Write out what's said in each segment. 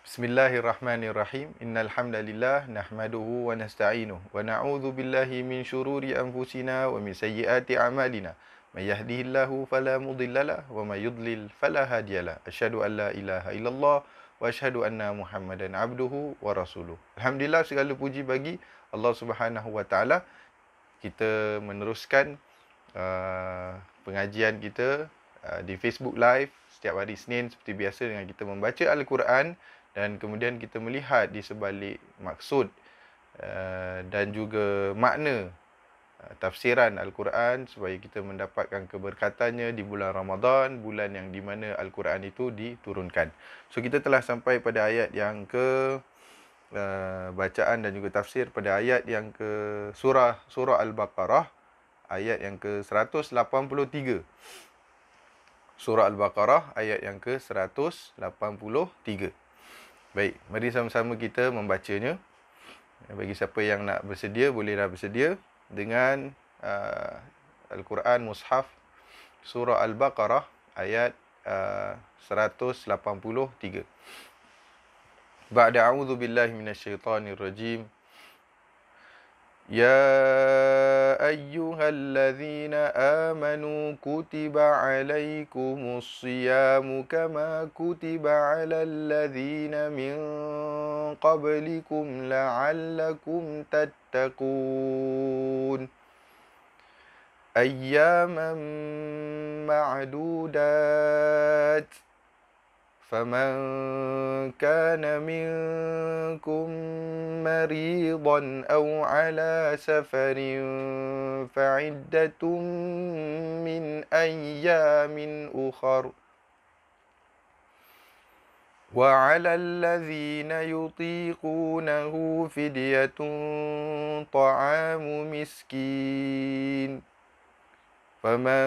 Bismillahirrahmanirrahim. Innal hamdalillah nahmaduhu wa nasta'inuhu wa na'udzu billahi min syururi anfusina wa min sayyiati a'malina. May yahdihillahu fala mudhillalah wa may yudlil fala hadiyalah. Asyhadu an la ilaha illallah wa asyhadu anna Muhammadan abduhu wa rasuluh. Alhamdulillah, segala puji bagi Allah Subhanahu wa taala. Kita meneruskan pengajian kita di Facebook Live setiap hari Isnin seperti biasa dengan kita membaca Al-Quran dan kemudian kita melihat di sebalik maksud dan juga makna tafsiran Al-Quran supaya kita mendapatkan keberkatannya di bulan Ramadan, bulan yang di mana Al-Quran itu diturunkan. So kita telah sampai pada ayat yang ke bacaan dan juga tafsir pada ayat yang ke surah Al-Baqarah, ayat yang ke 183. Surah Al-Baqarah ayat yang ke 183. Baik, mari sama-sama kita membacanya. Bagi siapa yang nak bersedia, bolehlah bersedia dengan Al-Quran Mushaf Surah Al-Baqarah ayat 183. Ba'da a'udzu billahi minasyaitonir rajim. يا أيها الذين آمنوا كتب عليكم الصيام كما كتب على الذين من قبلكم لعلكم تتقون أياما معدودات فمن كان منكم مريضا أو على سفر فعدة من أيام أخر وعلى الذين يطيقونه فدية طعام مسكين فمن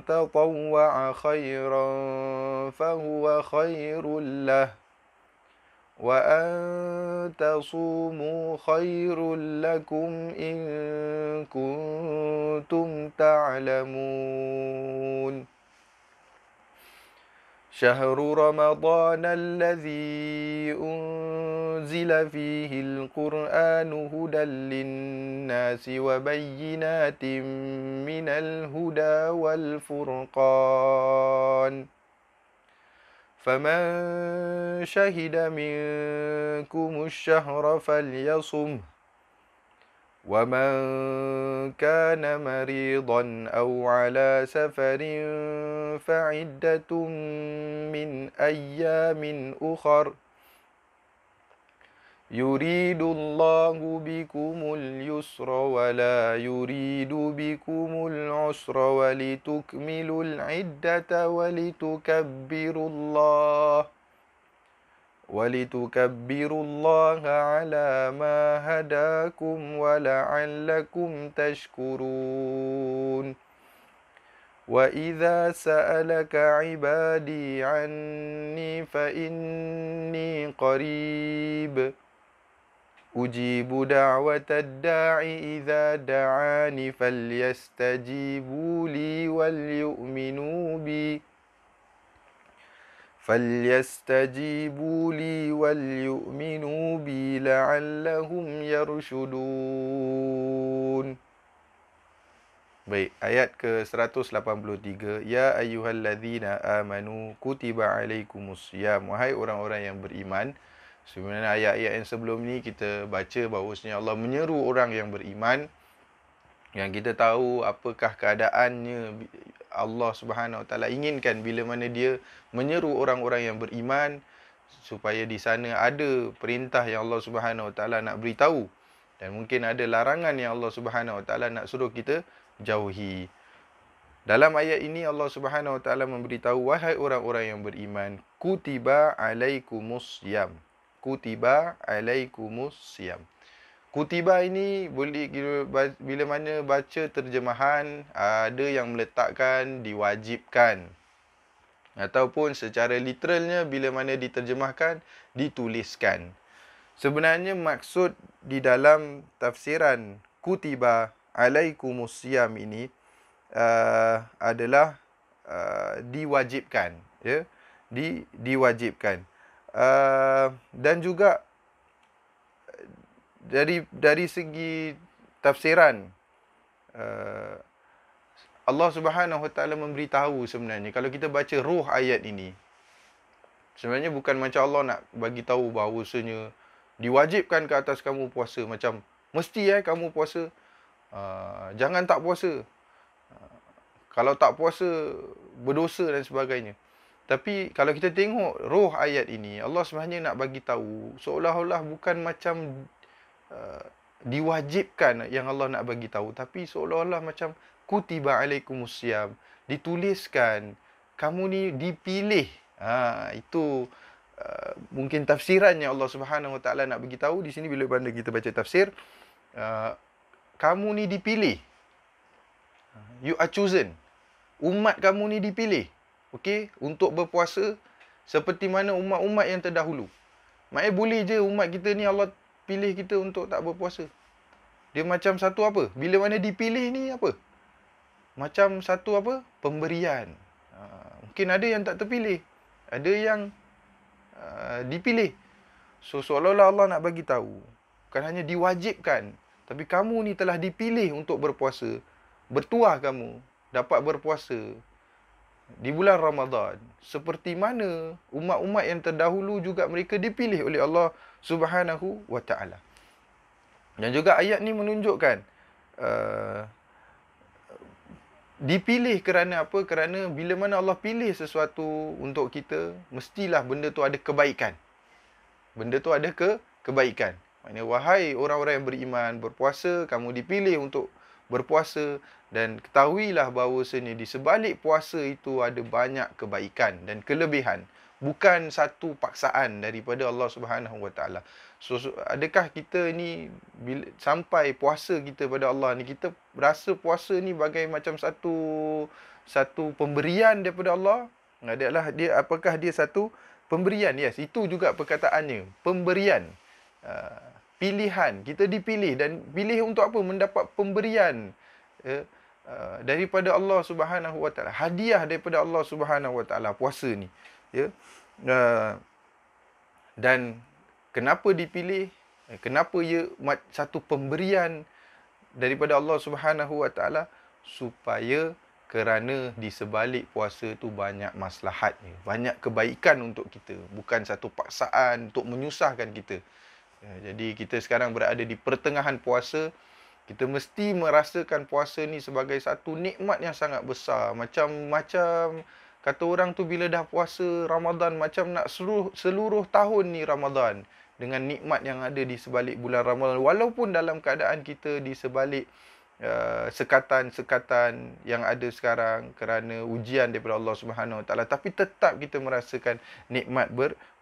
تطوع خيرا فهو خير له وأن تصوموا خير لكم إن كنتم تعلمون شهر رمضان الذي أنزل فيه القرآن هدى للناس وبينات من الهدى والفرقان فمن شهد منكم الشهر فليصمه ومن كان مريضا أو على سفر فعدة من أيام أخر يريد الله بكم اليسر ولا يريد بكم العسر ولتكملوا العدة ولتكبروا الله على ما هداكم ولعلكم تشكرون وإذا سألك عبادي عني فإني قريب أجيب دعوة الداع إذا دعاني فليستجيبوا لي وليؤمنوا بي لعلهم يرشدون. Baik, ayat ke-183. Ya ayyuhalladzina amanu kutiba alaikumusiyam. Wahai orang-orang yang beriman. Sebenarnya ayat-ayat yang sebelum ni kita baca bahawasanya Allah menyeru orang yang beriman, yang kita tahu apakah keadaannya Allah Subhanahu Wa Taala inginkan bila mana dia menyeru orang-orang yang beriman supaya di sana ada perintah yang Allah Subhanahu Wa Taala nak beritahu dan mungkin ada larangan yang Allah Subhanahu Wa Taala nak suruh kita jauhi. Dalam ayat ini Allah Subhanahu Wa Taala memberitahu, wahai orang-orang yang beriman, kutiba alaikumusiyam. Kutiba alaikumusiyam. Kutiba ini boleh bila mana baca terjemahan, ada yang meletakkan diwajibkan. Ataupun secara literalnya bila mana diterjemahkan, dituliskan. Sebenarnya maksud di dalam tafsiran kutiba alaikumusiyam ini adalah diwajibkan, ya, diwajibkan. Dan juga dari segi tafsiran, uh, Allah Subhanahu Wa Taala memberitahu sebenarnya kalau kita baca ruh ayat ini, sebenarnya bukan macam Allah nak bagi tahu bahawasanya diwajibkan ke atas kamu puasa, macam mesti kamu puasa, jangan tak puasa, kalau tak puasa berdosa dan sebagainya. Tapi kalau kita tengok roh ayat ini, Allah sebenarnya nak bagi tahu seolah-olah bukan macam diwajibkan yang Allah nak bagi tahu, tapi seolah-olah macam kutiba alaikumusiyam, dituliskan kamu ni dipilih. Itu mungkin tafsirannya Allah Subhanahu Wa Taala nak bagi tahu di sini bila mana kita baca tafsir, kamu ni dipilih. You are chosen. Umat kamu ni dipilih, okey, untuk berpuasa seperti mana umat-umat yang terdahulu. Maknanya boleh je umat kita ni Allah pilih kita untuk tak berpuasa. Dia macam satu apa? Bila mana dipilih ni apa? Macam satu apa? Pemberian. Mungkin ada yang tak terpilih, ada yang dipilih. So seolah-olah Allah nak bagi tahu, bukan hanya diwajibkan, tapi kamu ni telah dipilih untuk berpuasa. Bertuah kamu dapat berpuasa di bulan Ramadan, seperti mana umat-umat yang terdahulu juga mereka dipilih oleh Allah Subhanahu Wa Taala. Dan juga ayat ni menunjukkan dipilih kerana apa? Kerana bila mana Allah pilih sesuatu untuk kita, mestilah benda tu ada kebaikan. Benda tu ada kebaikan. Maknanya, wahai orang-orang yang beriman, berpuasa, kamu dipilih untuk berpuasa, dan ketahuilah bahawasanya di sebalik puasa itu ada banyak kebaikan dan kelebihan, bukan satu paksaan daripada Allah Subhanahu Wa Taala. So adakah kita ni bila sampai puasa kita pada Allah ni, kita rasa puasa ni bagai macam satu pemberian daripada Allah? Adalah dia, apakah dia satu pemberian? Yes, itu juga perkataannya, pemberian. Pilihan, kita dipilih, dan pilih untuk apa? Mendapat pemberian daripada Allah Subhanahu Wa Taala, hadiah daripada Allah Subhanahu Wa Taala, puasa ni, ya. Dan kenapa dipilih? Kenapa ia satu pemberian daripada Allah Subhanahu Wa Taala? Supaya kerana di sebalik puasa tu banyak maslahatnya, banyak kebaikan untuk kita, bukan satu paksaan untuk menyusahkan kita. Jadi kita sekarang berada di pertengahan puasa, kita mesti merasakan puasa ni sebagai satu nikmat yang sangat besar. Macam kata orang tu, bila dah puasa Ramadan, macam nak seluruh tahun ni Ramadan, dengan nikmat yang ada di sebalik bulan Ramadan. Walaupun dalam keadaan kita di sebalik sekatan-sekatan yang ada sekarang kerana ujian daripada Allah Subhanahu Wa Taala, tapi tetap kita merasakan nikmat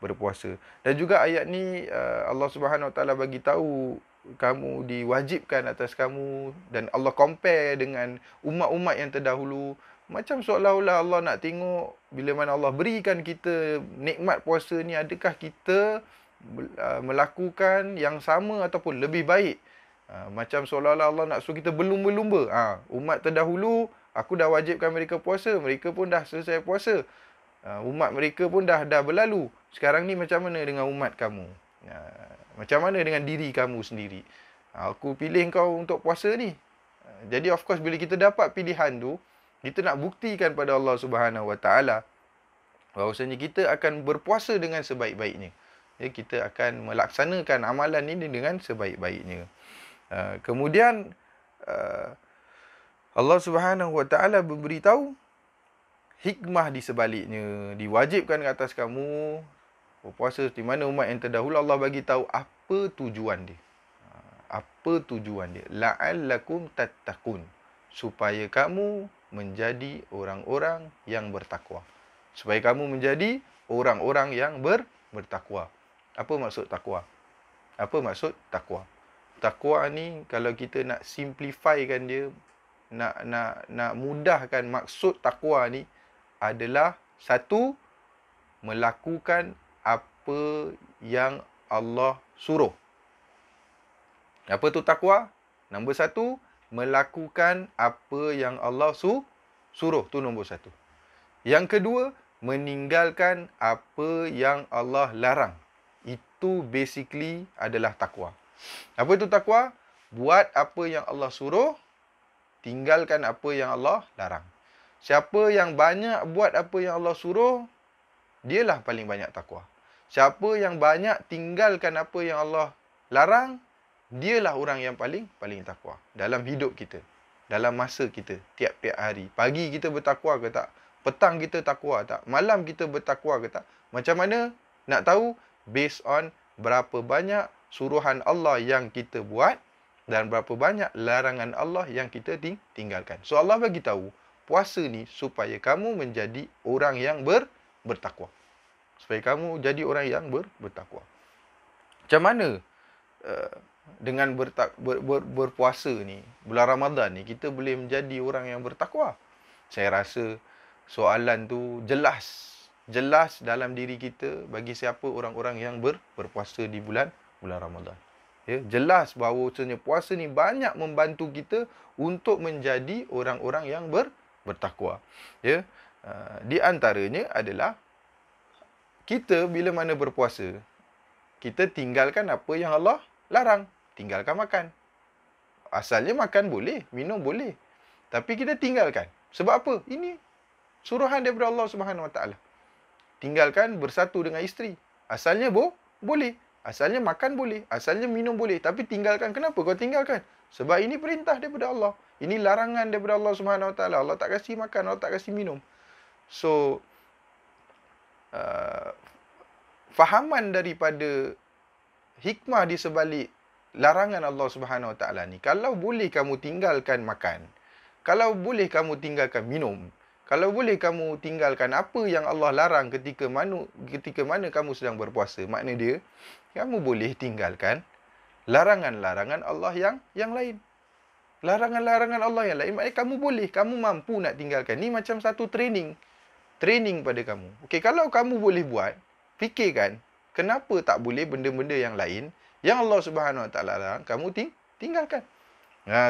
berpuasa. Dan juga ayat ni Allah Subhanahu Wa Taala bagi tahu kamu diwajibkan atas kamu, dan Allah compare dengan umat-umat yang terdahulu, macam seolah-olah Allah nak tengok bila mana Allah berikan kita nikmat puasa ni, adakah kita melakukan yang sama ataupun lebih baik. Macam seolah-olah Allah nak suruh kita berlumba-lumba. Umat terdahulu, aku dah wajibkan mereka puasa, mereka pun dah selesai puasa. Umat mereka pun dah berlalu. Sekarang ni macam mana dengan umat kamu? Macam mana dengan diri kamu sendiri? Aku pilih kau untuk puasa ni. Jadi of course bila kita dapat pilihan tu, kita nak buktikan pada Allah Subhanahu Wa Taala bahawasanya kita akan berpuasa dengan sebaik-baiknya. Kita akan melaksanakan amalan ini dengan sebaik-baiknya. Kemudian Allah Subhanahu Wa Taala memberitahu hikmah di sebaliknya. Diwajibkan ke atas kamu berpuasa di mana umat yang terdahulu, Allah bagi tahu apa tujuan dia. Apa tujuan dia? La'allakum tattaqun, supaya kamu menjadi orang-orang yang bertakwa. Supaya kamu menjadi orang-orang yang bertakwa. Apa maksud takwa? Apa maksud takwa? Takwa ni kalau kita nak simplifykan dia, nak mudahkan maksud takwa ni adalah satu, melakukan apa yang Allah suruh. Apa tu takwa? Nombor satu, melakukan apa yang Allah suruh. Tu nombor satu. Yang kedua, meninggalkan apa yang Allah larang. Itu basically adalah takwa. Apa itu takwa? Buat apa yang Allah suruh, tinggalkan apa yang Allah larang. Siapa yang banyak buat apa yang Allah suruh, dialah paling banyak takwa. Siapa yang banyak tinggalkan apa yang Allah larang, dialah orang yang paling takwa dalam hidup kita, dalam masa kita, tiap-tiap hari. Pagi kita bertakwa ke tak? Petang kita takwa tak? Malam kita bertakwa ke tak? Macam mana nak tahu? Based on berapa banyak suruhan Allah yang kita buat dan berapa banyak larangan Allah yang kita tinggalkan. So Allah bagi tahu, puasa ni supaya kamu menjadi orang yang bertakwa. Supaya kamu jadi orang yang bertakwa. Macam mana dengan berpuasa ni, bulan Ramadan ni, kita boleh menjadi orang yang bertakwa? Saya rasa soalan tu jelas dalam diri kita bagi siapa orang-orang yang berpuasa di bulan Ramadan. Ya, jelas bahawa puasa ni banyak membantu kita untuk menjadi orang-orang yang bertakwa. Ya, di antaranya adalah kita bila mana berpuasa, kita tinggalkan apa yang Allah larang. Tinggalkan makan. Asalnya makan boleh, minum boleh. Tapi kita tinggalkan. Sebab apa? Ini suruhan daripada Allah Subhanahu Wa Taala. Tinggalkan bersatu dengan isteri. Asalnya boleh. Asalnya makan boleh. Asalnya minum boleh. Tapi tinggalkan. Kenapa kau tinggalkan? Sebab ini perintah daripada Allah. Ini larangan daripada Allah Subhanahu Wa Taala. Allah tak kasih makan, Allah tak kasih minum. So, fahaman daripada hikmah di sebalik larangan Allah Subhanahu Wa Taala ni, kalau boleh kamu tinggalkan makan, kalau boleh kamu tinggalkan minum, kalau boleh kamu tinggalkan apa yang Allah larang ketika mana kamu sedang berpuasa, makna dia kamu boleh tinggalkan larangan-larangan Allah yang lain. Larangan-larangan Allah yang lain, maknanya kamu boleh, kamu mampu nak tinggalkan. Ni macam satu training pada kamu. Okey, kalau kamu boleh buat, fikirkan kenapa tak boleh benda-benda yang lain yang Allah Subhanahu Wa Taala larang kamu tinggalkan.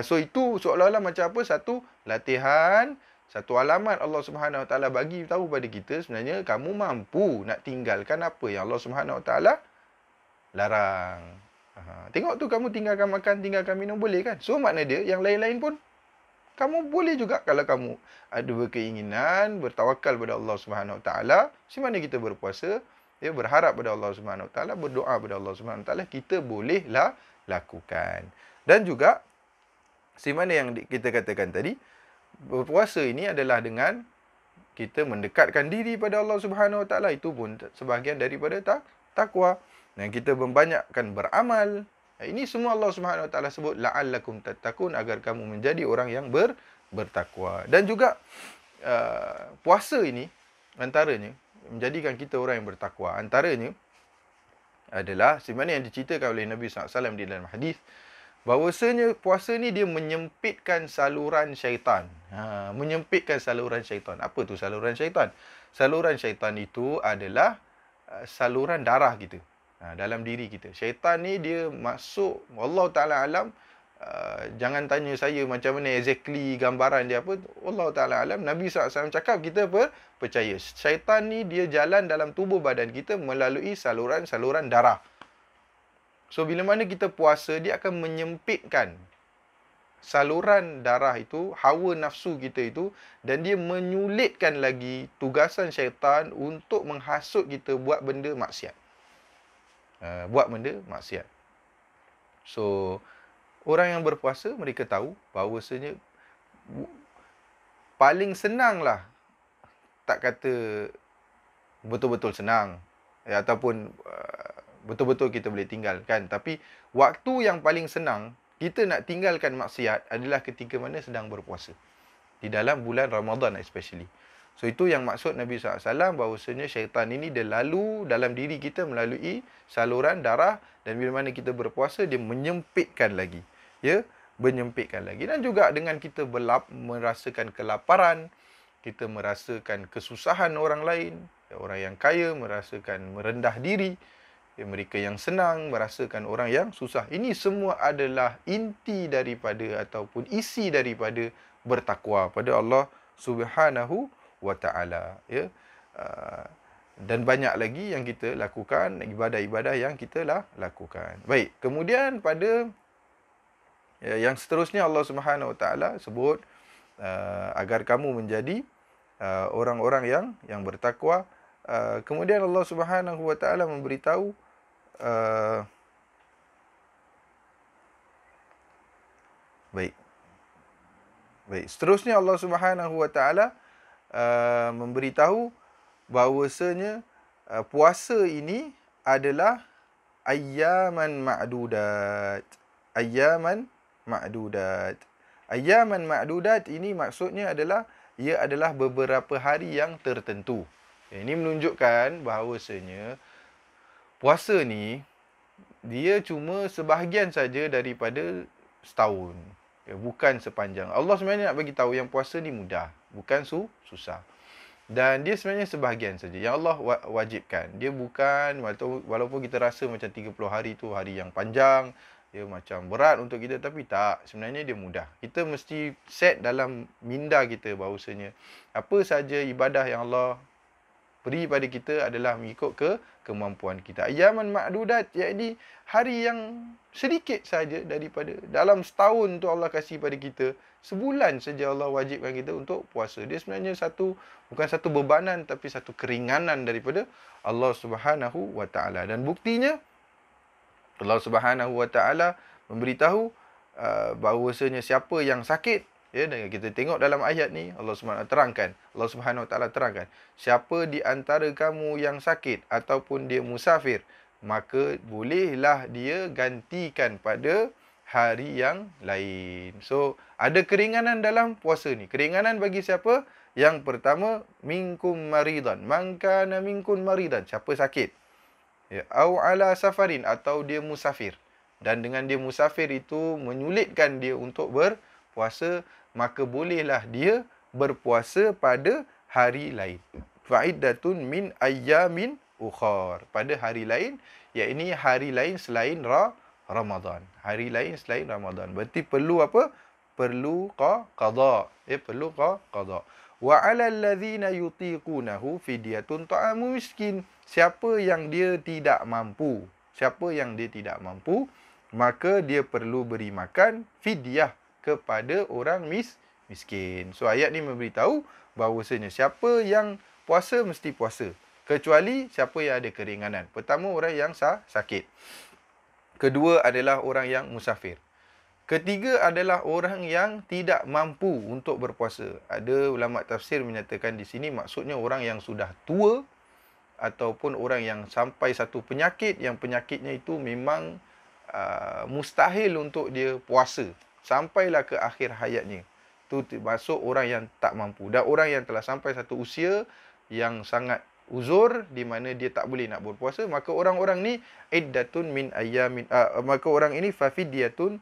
So itu seolah-olah macam apa? Satu latihan, satu alamat Allah Subhanahu Wa Taala bagi tahu pada kita sebenarnya kamu mampu nak tinggalkan apa yang Allah Subhanahu Wa Taala larang. Tengok tu, kamu tinggalkan makan, tinggalkan minum boleh kan? So makna dia yang lain-lain pun kamu boleh juga kalau kamu ada berkeinginan, bertawakal pada Allah Subhanahu Wa Taala. Di mana kita berpuasa, ya, berharap pada Allah Subhanahu Wa Taala, berdoa pada Allah Subhanahu Wa Taala, kita bolehlah lakukan. Dan juga mana yang kita katakan tadi, berpuasa ini adalah dengan kita mendekatkan diri pada Allah Subhanahu Wa Taala. Itu pun sebahagian daripada takwa. Dan kita membanyakkan beramal. Ini semua Allah Subhanahu Wa Taala sebut la'allakum tattaqun, agar kamu menjadi orang yang bertakwa. Dan juga puasa ini antaranya menjadikan kita orang yang bertakwa. Antaranya adalah sebagaimana yang diceritakan oleh Nabi SAW di dalam hadis, bahawasanya puasa ni dia menyempitkan saluran syaitan. Menyempitkan saluran syaitan. Apa tu saluran syaitan? Saluran syaitan itu adalah saluran darah kita. Dalam diri kita. Syaitan ni dia masuk, Allah Ta'ala alam, jangan tanya saya macam mana exactly gambaran dia apa. Allah Ta'ala alam, Nabi SAW cakap, kita percaya. Syaitan ni dia jalan dalam tubuh badan kita melalui saluran-saluran darah. So bila mana kita puasa, dia akan menyempitkan saluran darah itu, hawa nafsu kita itu, dan dia menyulitkan lagi tugasan syaitan untuk menghasut kita buat benda maksiat. So orang yang berpuasa, mereka tahu bahawasanya paling senanglah, tak kata betul-betul senang, ataupun betul-betul kita boleh tinggalkan, tapi waktu yang paling senang kita nak tinggalkan maksiat adalah ketika mana sedang berpuasa, di dalam bulan Ramadan especially. So itu yang maksud Nabi SAW, bahawasanya syaitan ini dia lalu dalam diri kita melalui saluran darah, dan bila mana kita berpuasa, dia menyempitkan lagi. Ya, menyempitkan lagi. Dan juga dengan kita merasakan kelaparan, kita merasakan kesusahan orang lain, orang yang kaya merasakan merendah diri, mereka yang senang merasakan orang yang susah. Ini semua adalah inti daripada ataupun isi daripada bertakwa pada Allah Subhanahu Wa Taala. Ya. Dan banyak lagi yang kita lakukan, ibadah-ibadah yang kita lakukan. Baik, kemudian pada yang seterusnya Allah Subhanahu Wa Taala sebut agar kamu menjadi orang-orang yang bertakwa. Kemudian Allah Subhanahu Wa Taala memberitahu baik. Seterusnya Allah Subhanahu Wa Taala memberitahu bahawasanya puasa ini adalah ayyaman ma'dudat. Ayyaman ma'dudat. Ayyaman ma'dudat ini maksudnya adalah ia adalah beberapa hari yang tertentu. Ini menunjukkan bahawasanya puasa ni dia cuma sebahagian saja daripada setahun. Bukan sepanjang. Allah sebenarnya nak bagi tahu yang puasa ni mudah, bukan susah. Dan dia sebenarnya sebahagian saja yang Allah wajibkan. Dia bukan, walaupun kita rasa macam 30 hari tu hari yang panjang, dia macam berat untuk kita, tapi tak, sebenarnya dia mudah. Kita mesti set dalam minda kita bahawasanya apa saja ibadah yang Allah beri pada kita adalah mengikut kemampuan kita. Ayyaman ma'dudat, iaitu hari yang sedikit saja daripada dalam setahun tu Allah kasih pada kita. Sebulan saja Allah wajibkan kita untuk puasa. Dia sebenarnya bukan satu bebanan, tapi satu keringanan daripada Allah Subhanahu Wa Taala. Dan buktinya Allah Subhanahu Wa Taala memberitahu bahawasanya siapa yang sakit, ya, dan kita tengok dalam ayat ni Allah Subhanahu Wa Taala terangkan, siapa di antara kamu yang sakit ataupun dia musafir, maka bolehlah dia gantikan pada hari yang lain. So, ada keringanan dalam puasa ni. Keringanan bagi siapa? Yang pertama, minkum maridan. Man kana minkum maridan. Siapa sakit? Ya, au ala safarin, atau dia musafir. Dan dengan dia musafir itu menyulitkan dia untuk berpuasa, maka bolehlah dia berpuasa pada hari lain. Fa'iddatun min ayyamin ukhar. Pada hari lain, iaitu hari lain selain Ramadan. Hari lain selain Ramadan. Berarti perlu apa? Perlu qada. Perlu qada. Wa 'alal ladzina yutiqunahu fidyatun ta'amu miskin. Siapa yang dia tidak mampu, maka dia perlu beri makan fidyah kepada orang miskin. So ayat ni memberitahu bahawasanya siapa yang puasa mesti puasa, kecuali siapa yang ada keringanan. Pertama, orang yang sakit. Kedua adalah orang yang musafir. Ketiga adalah orang yang tidak mampu untuk berpuasa. Ada ulama tafsir menyatakan di sini maksudnya orang yang sudah tua, ataupun orang yang sampai satu penyakit, yang penyakitnya itu memang mustahil untuk dia puasa sampailah ke akhir hayatnya. Itu termasuk orang yang tak mampu. Dan orang yang telah sampai satu usia yang sangat uzur, di mana dia tak boleh nak berpuasa, maka orang-orang ni iddatun min ayyamin, maka orang ini fafidyatun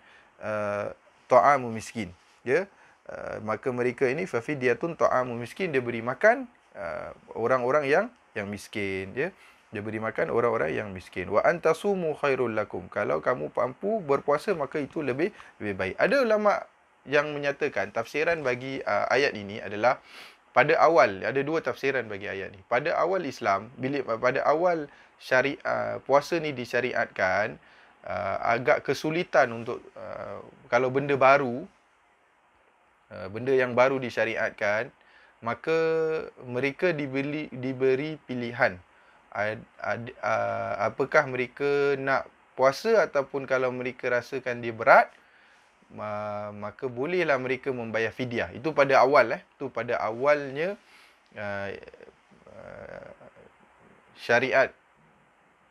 ta'amu miskin, ya. Maka mereka ini fafidyatun ta'amu miskin, dia beri makan orang-orang yang miskin, ya. Dia beri makan orang-orang yang miskin. Wa antasumu khairul lakum. Kalau kamu mampu berpuasa, maka itu lebih baik. Ada ulama yang menyatakan tafsiran bagi ayat ini adalah pada awal, ada dua tafsiran bagi ayat ni. Pada awal Islam, pada awal puasa ni disyariatkan, agak kesulitan untuk kalau benda baru, benda yang baru disyariatkan, maka mereka diberi pilihan. Apakah mereka nak puasa, ataupun kalau mereka rasakan dia berat, maka bolehlah mereka membayar fidyah. Itu pada awal, itu pada awalnya syariat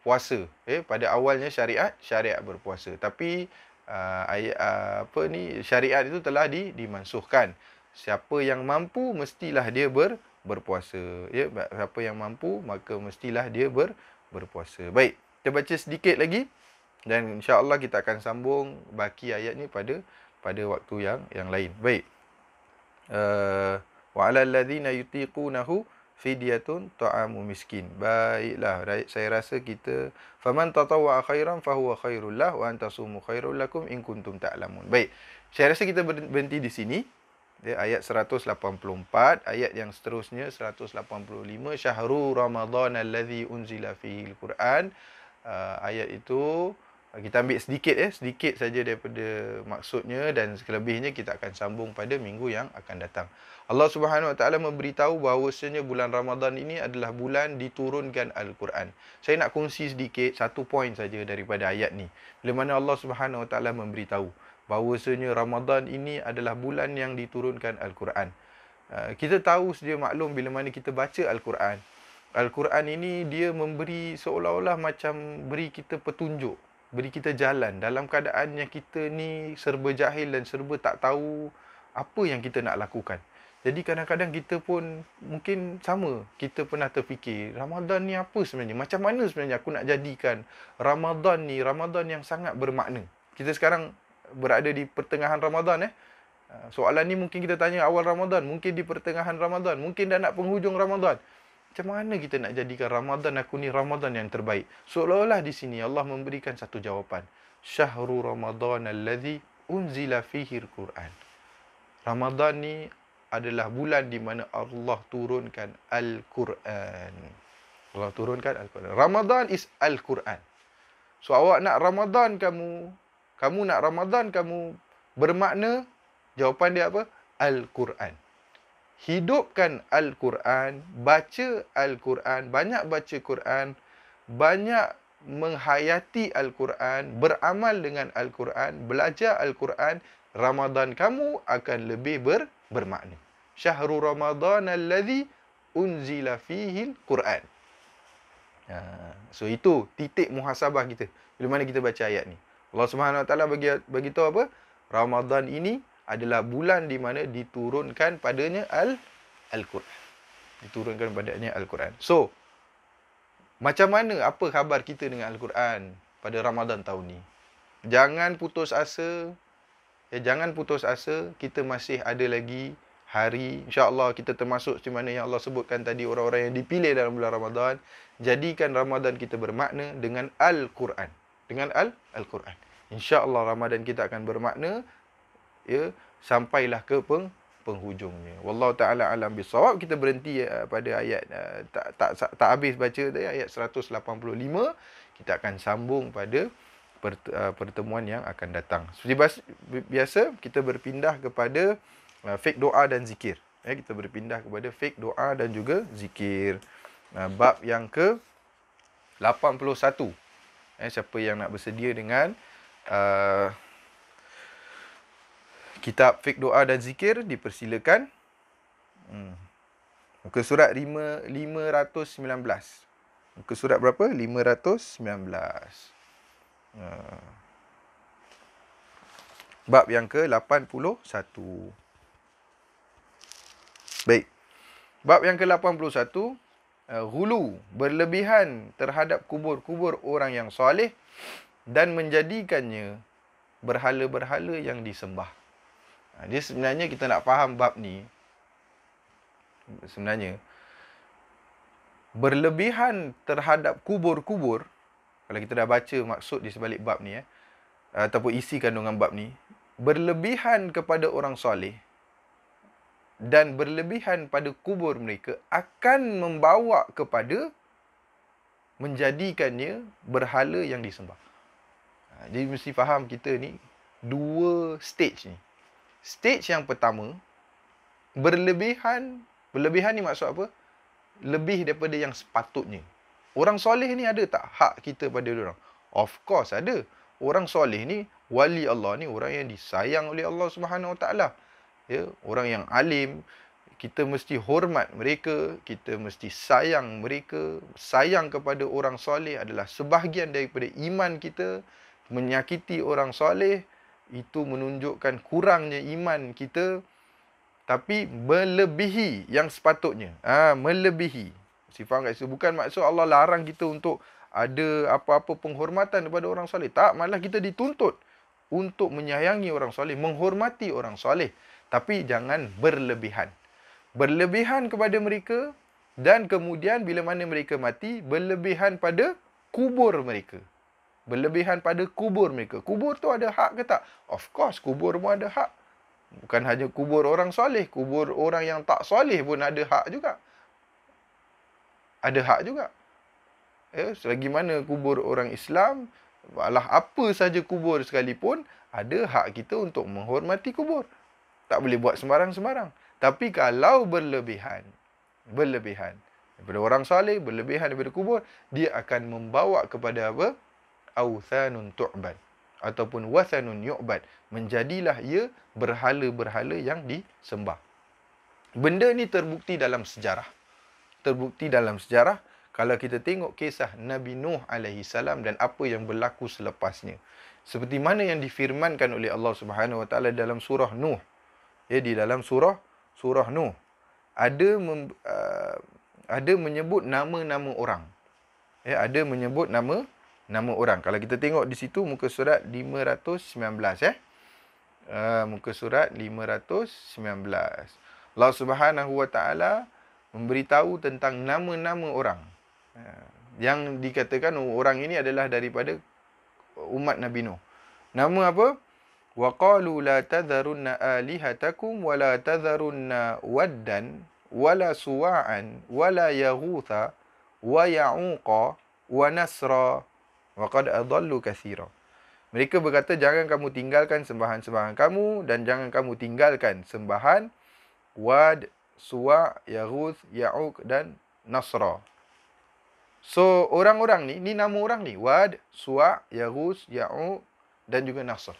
puasa, pada awalnya syariat berpuasa. Tapi syariat itu telah dimansuhkan. Siapa yang mampu mestilah dia berpuasa, ya. Siapa yang mampu maka mestilah dia berpuasa. Baik, kita baca sedikit lagi dan insya-Allah kita akan sambung baki ayat ni pada waktu yang lain. Baik. Wa 'alal ladzina yutiqunahu fidyatun ta'amu miskin. Baiklah, saya rasa kita faman tatawwa khairan fahuwa khairul lah wa antasumu khairul lakum in kuntum ta'lamun. Baik. Saya rasa kita berhenti di sini. Ayat 184, ayat yang seterusnya 185, Syahrul Ramadan allazi unzila fihi al-Quran. Ayat itu kita ambil sedikit saja daripada maksudnya, dan selebihnya kita akan sambung pada minggu yang akan datang. Allah Subhanahu Wa Taala memberitahu bahawasanya bulan Ramadan ini adalah bulan diturunkan Al-Quran. Saya nak kongsi sedikit satu poin saja daripada ayat ni. Bila mana Allah Subhanahu Wa Taala memberitahu bahawasanya Ramadan ini adalah bulan yang diturunkan Al-Quran. Kita tahu sedia maklum bila mana kita baca Al-Quran. Al-Quran ini dia memberi seolah-olah macam beri kita petunjuk, beri kita jalan dalam keadaan yang kita ni serba jahil dan serba tak tahu apa yang kita nak lakukan. Jadi kadang-kadang kita pun mungkin sama, kita pernah terfikir, Ramadan ni apa sebenarnya? Macam mana sebenarnya aku nak jadikan Ramadan ni Ramadan yang sangat bermakna? Kita sekarang berada di pertengahan Ramadan. Soalan ni mungkin kita tanya awal Ramadan, mungkin di pertengahan Ramadan, mungkin dah nak penghujung Ramadan. Macam mana kita nak jadikan Ramadan aku ni Ramadan yang terbaik? Seolah-olah di sini Allah memberikan satu jawapan. Syahrul Ramadan allazi unzila fihi al-Quran. Ramadan ni adalah bulan di mana Allah turunkan Al-Quran. Allah turunkan Al-Quran. Ramadan is Al-Quran. So awak nak Ramadan kamu nak Ramadan kamu bermakna, jawapan dia apa? Al-Quran. Hidupkan Al-Quran, baca Al-Quran, banyak baca Quran, banyak menghayati Al-Quran, beramal dengan Al-Quran, belajar Al-Quran, Ramadan kamu akan lebih bermakna. Syahrul Ramadan allazi unzila fihi al-Quran. So itu titik muhasabah kita bila mana kita baca ayat ni. Allah Subhanahu Wa Taala bagi tahu apa? Ramadan ini adalah bulan di mana diturunkan padanya Al-Quran. Diturunkan padanya Al-Quran. So, macam mana, apa khabar kita dengan Al-Quran pada Ramadan tahun ni? Jangan putus asa. Jangan putus asa. Kita masih ada lagi hari. InsyaAllah kita termasuk di mana yang Allah sebutkan tadi, orang-orang yang dipilih dalam bulan Ramadan. Jadikan Ramadan kita bermakna dengan Al-Quran. Dengan Al-Quran. InsyaAllah Ramadan kita akan bermakna sampailah ke penghujungnya. Wallahu taala alam bisawab. Kita berhenti pada ayat tak habis baca tadi, ayat 185. Kita akan sambung pada pertemuan yang akan datang. Seperti biasa, kita berpindah kepada fake doa dan zikir. Kita berpindah kepada fake doa dan juga zikir. Bab yang ke 81. Siapa yang nak bersedia dengan kitab Fiqh Doa dan Zikir, dipersilakan. Muka surat 519. Muka surat berapa? 519. Bab yang ke-81. Baik. Bab yang ke-81, ghulu, berlebihan terhadap kubur-kubur orang yang soleh dan menjadikannya berhala-berhala yang disembah. Dia sebenarnya kita nak faham bab ni, sebenarnya berlebihan terhadap kubur-kubur, kalau kita dah baca maksud di sebalik bab ni ataupun isi kandungan bab ni, berlebihan kepada orang soleh dan berlebihan pada kubur mereka akan membawa kepada menjadikannya berhala yang disembah. Jadi mesti faham kita ni dua stage ni. Stage yang pertama, berlebihan ni maksud apa? Lebih daripada yang sepatutnya. Orang soleh ni ada tak hak kita pada diorang? Of course ada. Orang soleh ni, wali Allah ni, orang yang disayang oleh Allah Subhanahu Wa Taala. Orang yang alim, kita mesti hormat mereka, kita mesti sayang mereka. Sayang kepada orang soleh adalah sebahagian daripada iman kita. Menyakiti orang soleh itu menunjukkan kurangnya iman kita, tapi melebihi yang sepatutnya. Melebihi. Mesti faham kat situ. Bukan maksud Allah larang kita untuk ada apa-apa penghormatan kepada orang soleh. Tak, malah kita dituntut untuk menyayangi orang soleh, menghormati orang soleh. Tapi jangan berlebihan. Berlebihan kepada mereka, dan kemudian bila mana mereka mati, berlebihan pada kubur mereka. Berlebihan pada kubur mereka. Kubur tu ada hak ke tak? Of course, kubur pun ada hak. Bukan hanya kubur orang soleh, kubur orang yang tak soleh pun ada hak juga. Ada hak juga. Ya, selagi mana kubur orang Islam, alah apa saja kubur sekalipun, ada hak kita untuk menghormati kubur. Tak boleh buat sembarang-sembarang. Tapi kalau berlebihan daripada orang saleh, berlebihan daripada kubur, dia akan membawa kepada apa? Authanun tu'bad ataupun wathanun yu'bad. Menjadilah ia berhala-berhala yang disembah. Benda ni terbukti dalam sejarah. Terbukti dalam sejarah kalau kita tengok kisah Nabi Nuh alaihi salam dan apa yang berlaku selepasnya. Seperti mana yang difirmankan oleh Allah Subhanahu wa taala dalam surah Nuh. Ya, di dalam surah Nuh ada menyebut nama-nama orang. Ya, ada menyebut nama orang. Kalau kita tengok di situ muka surat 519 ya. Muka surat 519. Allah Subhanahu wa taala memberitahu tentang nama-nama orang. Yang dikatakan orang ini adalah daripada umat Nabi Nuh. Nama apa? Wa qalu la tadharunna alihatakum wa la tadharunna waddan wa la suwa'an wa la yaghutha wa ya'uqa wa nasra wa qad adallu katsira. Mereka berkata, jangan kamu tinggalkan sembahan-sembahan kamu dan jangan kamu tinggalkan sembahan Wad, Suwa', Yaghuth, Ya'uq dan Nasra. So, orang-orang ni nama orang ni. Wad, Suwa', Yaghuth, Ya'uq dan juga Nasr.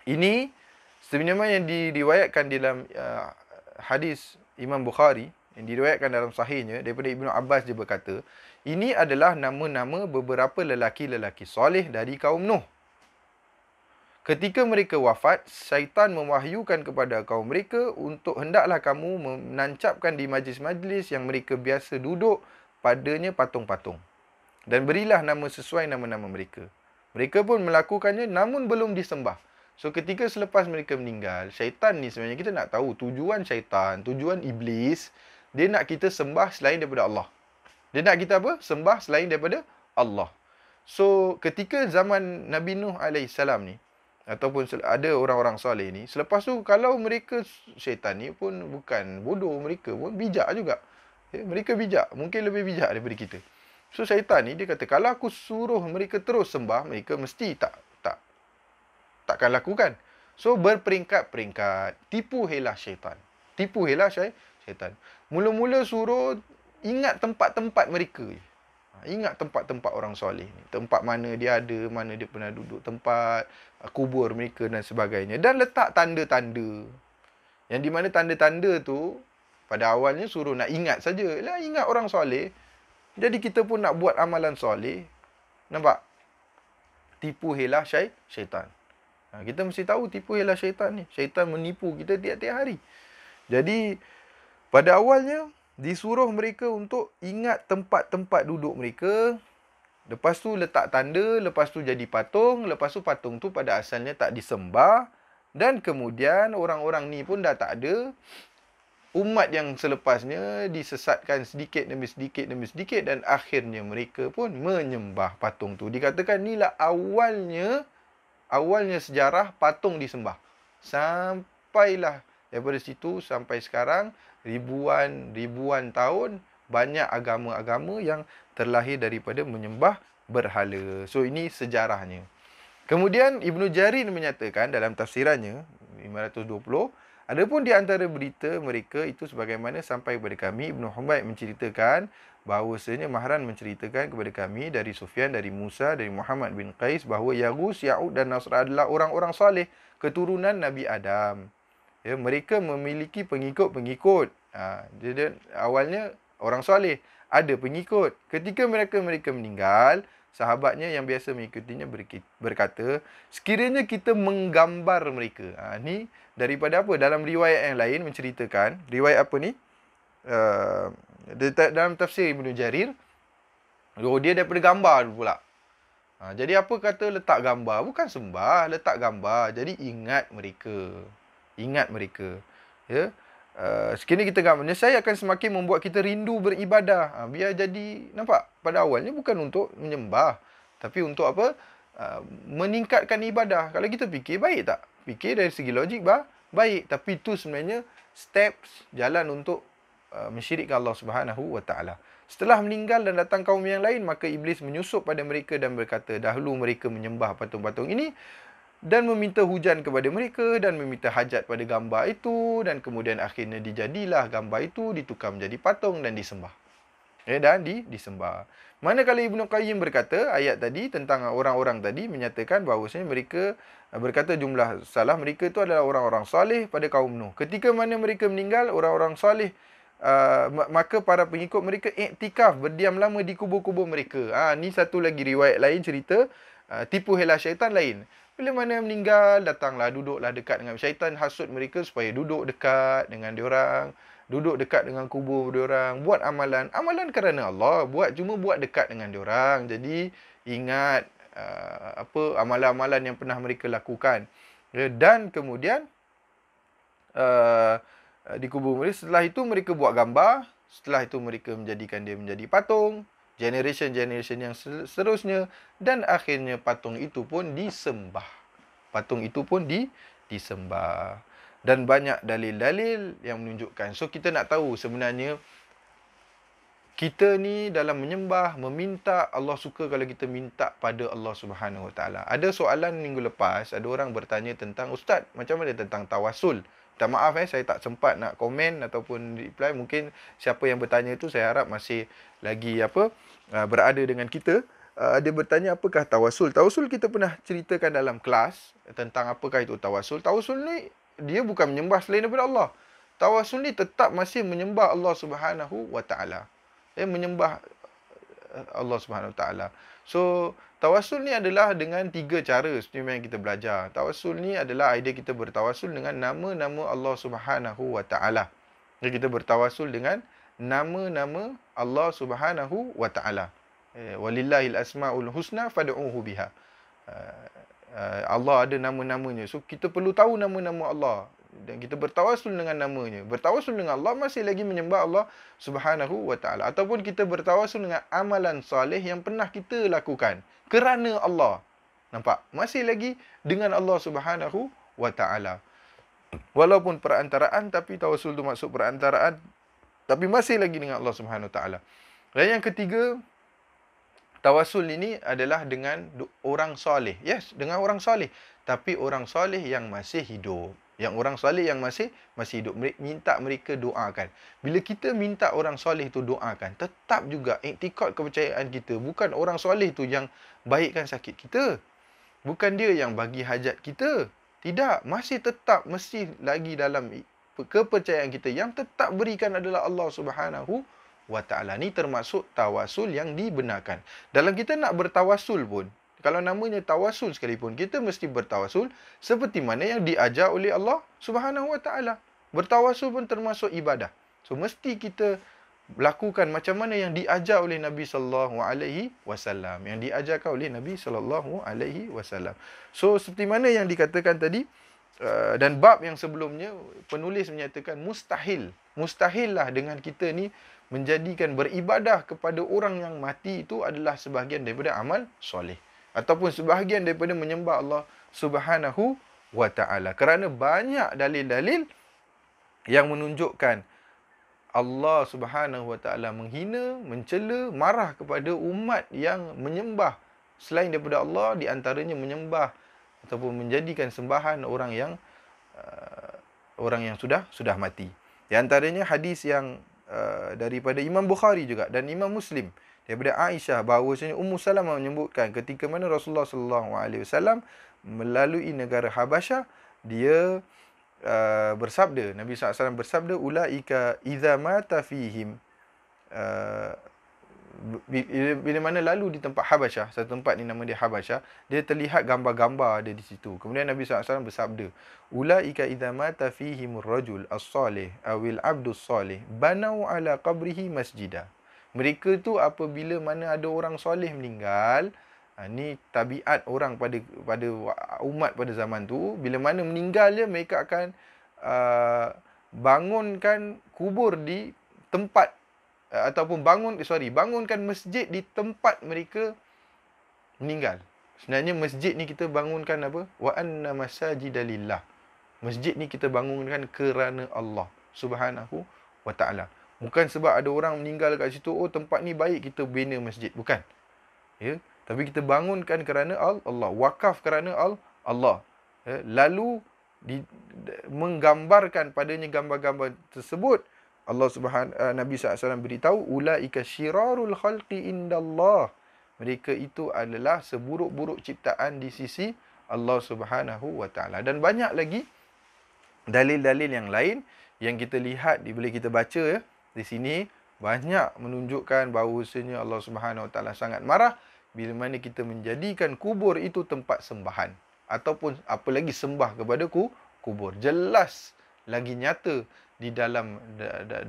Ini sebenarnya yang diriwayatkan dalam hadis Imam Bukhari, yang diriwayatkan dalam sahihnya daripada Ibnu Abbas, dia berkata, ini adalah nama-nama beberapa lelaki-lelaki soleh dari kaum Nuh. Ketika mereka wafat, syaitan mewahyukan kepada kaum mereka untuk hendaklah kamu menancapkan di majlis-majlis yang mereka biasa duduk padanya patung-patung. Dan berilah nama sesuai nama-nama mereka. Mereka pun melakukannya namun belum disembah. So ketika selepas mereka meninggal, syaitan ni sebenarnya kita nak tahu tujuan syaitan, tujuan iblis, dia nak kita sembah selain daripada Allah. Dia nak kita apa? Sembah selain daripada Allah. So ketika zaman Nabi Nuh alaihissalam ni, ataupun ada orang-orang soleh ni, selepas tu kalau mereka, syaitan ni pun bukan bodoh, mereka pun bijak juga. Ya, mereka bijak, mungkin lebih bijak daripada kita. So syaitan ni dia kata, kalau aku suruh mereka terus sembah, mereka mesti takkan lakukan. So berperingkat-peringkat, tipu helah syaitan. Tipu helah syaitan. Mula-mula suruh ingat tempat-tempat mereka. Ingat tempat-tempat orang soleh ni. Tempat mana dia ada, mana dia pernah duduk, tempat kubur mereka dan sebagainya. Dan letak tanda-tanda. Yang di mana tanda-tanda tu, pada awalnya suruh nak ingat saja. Lah, ingat orang soleh. Jadi kita pun nak buat amalan soleh. Nampak? Tipu helah syaitan. Kita mesti tahu tipu helah syaitan ni. Syaitan menipu kita tiap-tiap hari. Jadi, pada awalnya, disuruh mereka untuk ingat tempat-tempat duduk mereka. Lepas tu letak tanda, lepas tu jadi patung, lepas tu patung tu pada asalnya tak disembah. Dan kemudian orang-orang ni pun dah tak ada. Umat yang selepasnya disesatkan sedikit demi sedikit demi sedikit dan akhirnya mereka pun menyembah patung tu. Dikatakan inilah awalnya sejarah patung disembah. Sampailah daripada situ sampai sekarang ribuan tahun, banyak agama-agama yang terlahir daripada menyembah berhala. So ini sejarahnya. Kemudian Ibnu Jarir menyatakan dalam tafsirannya 520, adapun di antara berita mereka itu sebagaimana sampai kepada kami, Ibnu Humaid menceritakan bahawasanya Mahran menceritakan kepada kami dari Sufyan, dari Musa, dari Muhammad bin Qais bahawa Yaghus, Ya'uq dan Nasr adalah orang-orang soleh, keturunan Nabi Adam. Ya, mereka memiliki pengikut-pengikut. Jadi awalnya orang soleh, ada pengikut. Ketika mereka meninggal, sahabatnya yang biasa mengikutinya berkata, sekiranya kita menggambar mereka. Ni daripada apa? Dalam riwayat yang lain menceritakan, riwayat apa ni? Dalam tafsir Ibnu Jarir, dia daripada gambar pula. Jadi apa kata letak gambar? Bukan sembah, letak gambar. Jadi ingat mereka. Ya. Sekiranya kita gambarnya, saya akan semakin membuat kita rindu beribadah. Biar jadi, nampak? Pada awalnya bukan untuk menyembah, tapi untuk apa? Meningkatkan ibadah. Kalau kita fikir, baik tak? fikir, dari segi logik baik, tapi itu sebenarnya steps jalan untuk mensyirikkan Allah Subhanahu wa taala. Setelah meninggal dan datang kaum yang lain, maka iblis menyusup pada mereka dan berkata, dahulu mereka menyembah patung-patung ini dan meminta hujan kepada mereka dan meminta hajat pada gambar itu, dan kemudian akhirnya dijadilah gambar itu ditukar menjadi patung dan disembah. Dan disembah. Manakala Ibnu Qayyim berkata, ayat tadi tentang orang-orang tadi menyatakan bahawasanya mereka berkata jumlah salah mereka itu adalah orang-orang salih pada kaum Nuh. Ketika mana mereka meninggal, orang-orang salih, maka para pengikut mereka iktikaf, berdiam lama di kubur-kubur mereka. Ni satu lagi riwayat lain cerita, tipu hela syaitan lain. Bila mana meninggal, datanglah duduklah dekat dengan syaitan, hasut mereka supaya duduk dekat dengan diorang, duduk dekat dengan kubur diorang, buat amalan. Amalan kerana Allah, cuma buat dekat dengan diorang. Jadi ingat amalan-amalan yang pernah mereka lakukan. Dan kemudian di kubur mereka, setelah itu mereka buat gambar, setelah itu mereka menjadikan dia menjadi patung, generation yang seterusnya, dan akhirnya patung itu pun disembah. Patung itu pun disembah. Dan banyak dalil-dalil yang menunjukkan. So kita nak tahu sebenarnya kita ni dalam menyembah, meminta, Allah suka kalau kita minta pada Allah Subhanahu Wa Taala. Ada soalan minggu lepas, ada orang bertanya tentang, Ustaz, macam mana tentang tawasul? Minta maaf saya tak sempat nak komen ataupun reply. Mungkin siapa yang bertanya itu saya harap masih lagi berada dengan kita. Dia bertanya apakah tawasul. Tawasul kita pernah ceritakan dalam kelas tentang apakah itu tawasul. Tawasul ni dia bukan menyembah selain daripada Allah. Tawasul ni tetap masih menyembah Allah Subhanahu Wa Taala. Menyembah Allah Subhanahu Wa Taala. So tawasul ni adalah dengan 3 cara seperti yang kita belajar. Tawasul ni adalah idea kita bertawasul dengan nama-nama Allah Subhanahu Wa Taala. Jadi kita bertawasul dengan nama-nama Allah Subhanahu Wa Taala. Walillahil asmaul husna fad'uhu biha. Allah ada nama-namanya. So kita perlu tahu nama-nama Allah dan kita bertawasul dengan namanya. Bertawasul dengan Allah masih lagi menyembah Allah Subhanahu Wa Taala. Ataupun kita bertawasul dengan amalan soleh yang pernah kita lakukan kerana Allah. Nampak? Masih lagi dengan Allah Subhanahu Wa Taala. Walaupun perantaraan, tapi tawasul tu maksud perantaraan, tapi masih lagi dengan Allah Subhanahu Wa Taala. Dan yang ketiga, tawasul ini adalah dengan orang soleh. Yes, dengan orang soleh. Tapi orang soleh yang masih hidup. Yang orang soleh yang masih hidup. Minta mereka doakan. Bila kita minta orang soleh tu doakan, tetap juga iktikad kepercayaan kita. Bukan orang soleh tu yang baikkan sakit kita. Bukan dia yang bagi hajat kita. Tidak. Mesti lagi dalam kepercayaan kita. Yang tetap berikan adalah Allah Subhanahu Wa Ta'ala. Ni termasuk tawasul yang dibenarkan. Dalam kita nak bertawasul pun, kalau namanya tawasul sekalipun, kita mesti bertawasul seperti mana yang diajar oleh Allah Subhanahu Wa Ta'ala. Bertawasul pun termasuk ibadah. So mesti kita lakukan macam mana yang diajar oleh Nabi sallallahu alaihi wasallam, yang diajarkan oleh Nabi sallallahu alaihi wasallam. So seperti mana yang dikatakan tadi, dan bab yang sebelumnya penulis menyatakan mustahillah dengan kita ni menjadikan beribadah kepada orang yang mati itu adalah sebahagian daripada amal soleh ataupun sebahagian daripada menyembah Allah Subhanahu Wa Ta'ala. Kerana banyak dalil-dalil yang menunjukkan Allah Subhanahu Wa Ta'ala menghina, mencela, marah kepada umat yang menyembah selain daripada Allah, di antaranya menyembah ataupun menjadikan sembahan orang yang sudah mati. Di antaranya hadis yang daripada Imam Bukhari juga dan Imam Muslim daripada Aisyah, bahawasanya Ummu Salamah menyebutkan ketika mana Rasulullah sallallahu alaihi wasallam melalui negara Habasyah, dia bersabda, Nabi SAW bersabda, ulaika idza mata fihim, bila mana lalu di tempat Habasyah, satu tempat ni nama dia Habasyah, dia terlihat gambar-gambar ada di situ. Kemudian Nabi SAW bersabda, ulaika idza mata fihimur rajul as-salih awil abdus salih banau ala qabrihi masjidah. Mereka tu apabila mana ada orang soleh meninggal, ni tabiat orang pada umat pada zaman tu, bila mana meninggal dia, mereka akan bangunkan kubur di tempat ataupun bangunkan masjid di tempat mereka meninggal. Sebenarnya masjid ni kita bangunkan apa? Wa anna masajida lillah. Masjid ni kita bangunkan kerana Allah Subhanahu wa taala. Bukan sebab ada orang meninggal kat situ, oh tempat ni baik kita bina masjid, bukan. Ya, tapi kita bangunkan kerana Allah, wakaf kerana Allah. Ya, lalu menggambarkan padanya gambar-gambar tersebut, Allah Nabi SAW beritahu, ulaika syirarul khalqi indallah. Mereka itu adalah seburuk-buruk ciptaan di sisi Allah Subhanahu wa taala. Dan banyak lagi dalil-dalil yang lain yang kita lihat, boleh kita baca ya. Di sini banyak menunjukkan bahawasanya Allah Subhanahu wa taala sangat marah bila mana kita menjadikan kubur itu tempat sembahan ataupun apa lagi sembah kepada kubur. Jelas lagi nyata di dalam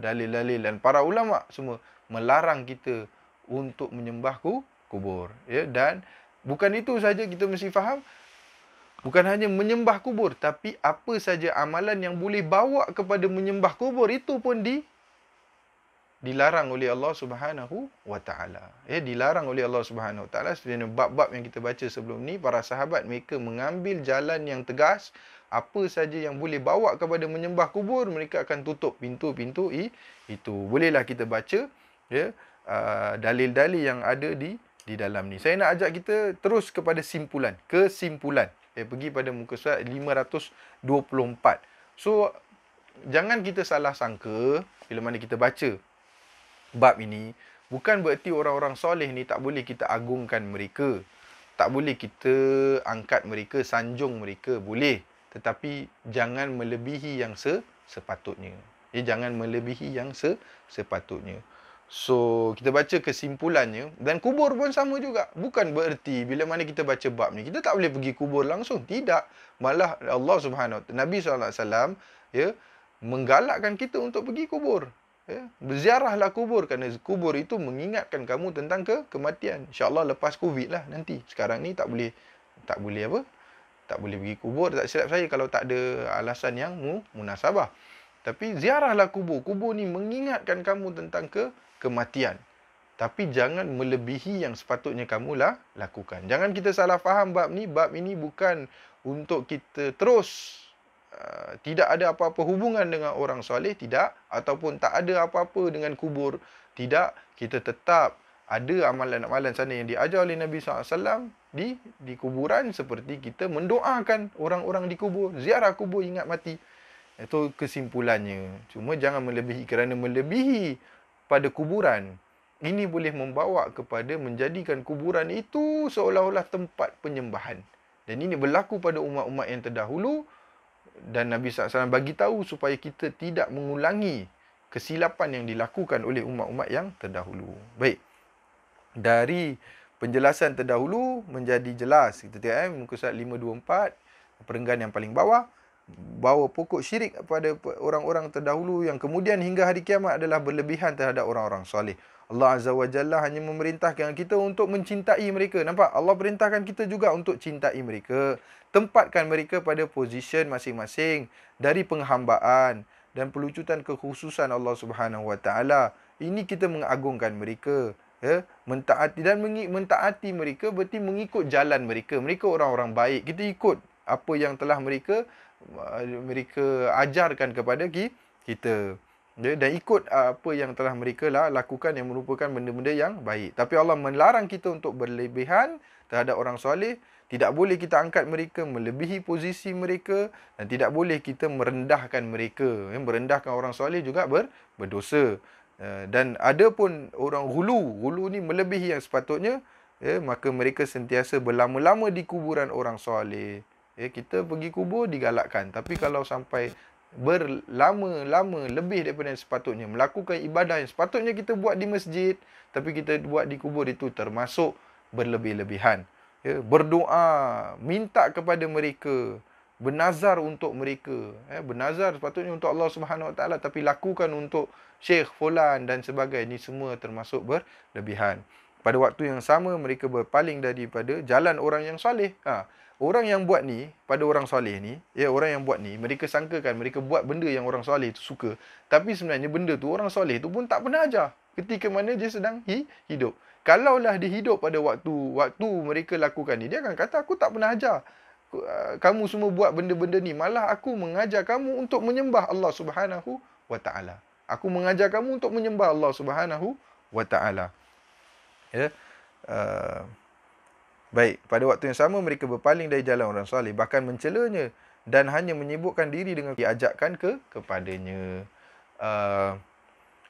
dalil-dalil, dan para ulama semua melarang kita untuk menyembah kubur, ya. Dan bukan itu saja, kita mesti faham, bukan hanya menyembah kubur, tapi apa saja amalan yang boleh bawa kepada menyembah kubur itu pun dilarang oleh Allah Subhanahu wa taala. Ya, dilarang oleh Allah Subhanahu wa taala. Sebenarnya bab-bab yang kita baca sebelum ni, para sahabat mereka mengambil jalan yang tegas. Apa saja yang boleh bawa kepada menyembah kubur, mereka akan tutup pintu-pintu itu. Bolehlah kita baca ya dalil-dalil yang ada di dalam ni. Saya nak ajak kita terus kepada kesimpulan. Pergi pada muka surat 524. So, jangan kita salah sangka bila mana kita baca bab ini, bukan bererti orang-orang soleh ni tak boleh kita agungkan mereka. Tak boleh kita angkat mereka, sanjung mereka. Boleh. Tetapi jangan melebihi yang sepatutnya. Jangan melebihi yang sepatutnya. So, kita baca kesimpulannya. Dan kubur pun sama juga. Bukan bererti bila mana kita baca bab ni, kita tak boleh pergi kubur langsung. Tidak. Malah Allah Subhanahu Wa Taala, Nabi SAW ya, menggalakkan kita untuk pergi kubur. Ya, berziarahlah kubur, kerana kubur itu mengingatkan kamu tentang kematian. InsyaAllah lepas Covid lah nanti. Sekarang ni tak boleh apa? Tak boleh pergi kubur, tak silap saya, kalau tak ada alasan yang munasabah. Tapi ziarahlah kubur. Kubur ni mengingatkan kamu tentang kematian. Tapi jangan melebihi yang sepatutnya kamu lakukan. Jangan kita salah faham bab ni. Bab ini bukan untuk kita terus tidak ada apa-apa hubungan dengan orang soleh, tidak. Ataupun tak ada apa-apa dengan kubur, tidak. Kita tetap ada amalan-amalan sana yang diajar oleh Nabi SAW di kuburan, seperti kita mendoakan orang-orang di kubur, ziarah kubur, ingat mati. Itu kesimpulannya. Cuma jangan melebihi, kerana melebihi pada kuburan, ini boleh membawa kepada menjadikan kuburan itu seolah-olah tempat penyembahan. Dan ini berlaku pada umat-umat yang terdahulu. Dan Nabi SAW bagi tahu supaya kita tidak mengulangi kesilapan yang dilakukan oleh umat-umat yang terdahulu. Baik. Dari penjelasan terdahulu menjadi jelas. Kita tengok muka surat 524, perenggan yang paling bawah. Bahawa pokok syirik pada orang-orang terdahulu yang kemudian hingga hari kiamat adalah berlebihan terhadap orang-orang soleh. Allah Azza wa Jalla hanya memerintahkan kita untuk mencintai mereka. Nampak? Allah perintahkan kita juga untuk cintai mereka. Tempatkan mereka pada posisi masing-masing dari penghambaan dan pelucutan kekhususan Allah Subhanahu wa taala. Ini kita mengagungkan mereka, ya, mentaati, dan mentaati mereka berarti mengikut jalan mereka. Mereka orang-orang baik. Kita ikut apa yang telah mereka ajarkan kepada kita. Ya, dan ikut apa yang telah mereka lakukan yang merupakan benda-benda yang baik. Tapi Allah melarang kita untuk berlebihan terhadap orang soleh. Tidak boleh kita angkat mereka melebihi posisi mereka, dan tidak boleh kita merendahkan mereka. Merendahkan orang soleh juga berdosa. Dan ada pun orang hulu ni melebihi yang sepatutnya, ya, maka mereka sentiasa berlama-lama di kuburan orang soleh. Ya, kita pergi kubur digalakkan. Tapi kalau sampai berlama-lama lebih daripada yang sepatutnya, melakukan ibadah yang sepatutnya kita buat di masjid, tapi kita buat di kubur, itu termasuk berlebih-lebihan. Ya, berdoa, minta kepada mereka, bernazar untuk mereka. Ya, bernazar sepatutnya untuk Allah Subhanahu Wa Taala, tapi lakukan untuk syekh fulan dan sebagainya. Ini semua termasuk berlebihan. Pada waktu yang sama mereka berpaling daripada jalan orang yang soleh. Orang yang buat ni, pada orang soleh ni, ya, orang yang buat ni, mereka sangkakan mereka buat benda yang orang soleh tu suka. Tapi sebenarnya benda tu orang soleh tu pun tak pernah ajar. ketika mana dia sedang hidup. Kalaulah dia hidup pada waktu mereka lakukan ni, dia akan kata, aku tak pernah ajar kamu semua buat benda-benda ni. Malah aku mengajar kamu untuk menyembah Allah Subhanahu wa taala. Aku mengajar kamu untuk menyembah Allah Subhanahu wa taala. Ya. Baik, pada waktu yang sama mereka berpaling dari jalan orang saleh, bahkan mencelanya dan hanya menyibukkan diri dengan diajakkan kepadanya.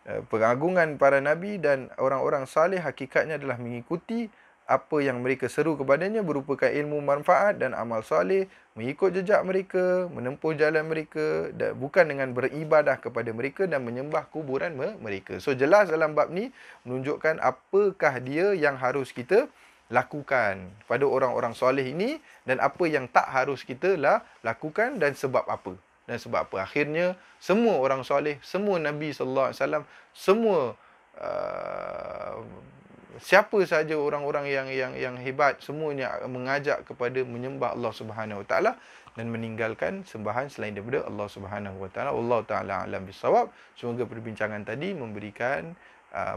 Pengagungan para nabi dan orang-orang saleh hakikatnya adalah mengikuti apa yang mereka seru kepadanya berupakan ilmu manfaat dan amal saleh, mengikut jejak mereka, menempuh jalan mereka, dan bukan dengan beribadah kepada mereka dan menyembah kuburan mereka. So jelas dalam bab ni menunjukkan apakah dia yang harus kita lakukan pada orang-orang soleh ini dan apa yang tak harus kita lakukan dan sebab apa. Dan sebab apa? Akhirnya semua orang soleh, semua Nabi sallallahu alaihi wasallam, semua siapa saja orang-orang yang hebat, semuanya mengajak kepada menyembah Allah Subhanahu wa taala dan meninggalkan sembahan selain daripada Allah Subhanahu wa taala. Allah taala alam bisawab. Semoga perbincangan tadi memberikan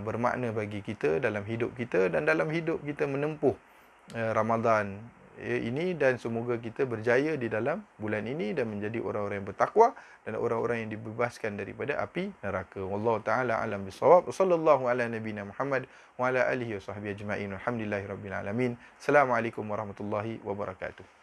bermakna bagi kita dalam hidup kita dan dalam hidup kita menempuh Ramadan ini, dan semoga kita berjaya di dalam bulan ini dan menjadi orang-orang yang bertakwa dan orang-orang yang dibebaskan daripada api neraka. Wallahu taala alam bisawab. Sallallahu ala nabiyina Muhammad wa ala alihi wa sahbihi ajma'in. Alhamdulillahirabbil alamin. Assalamualaikum warahmatullahi wabarakatuh.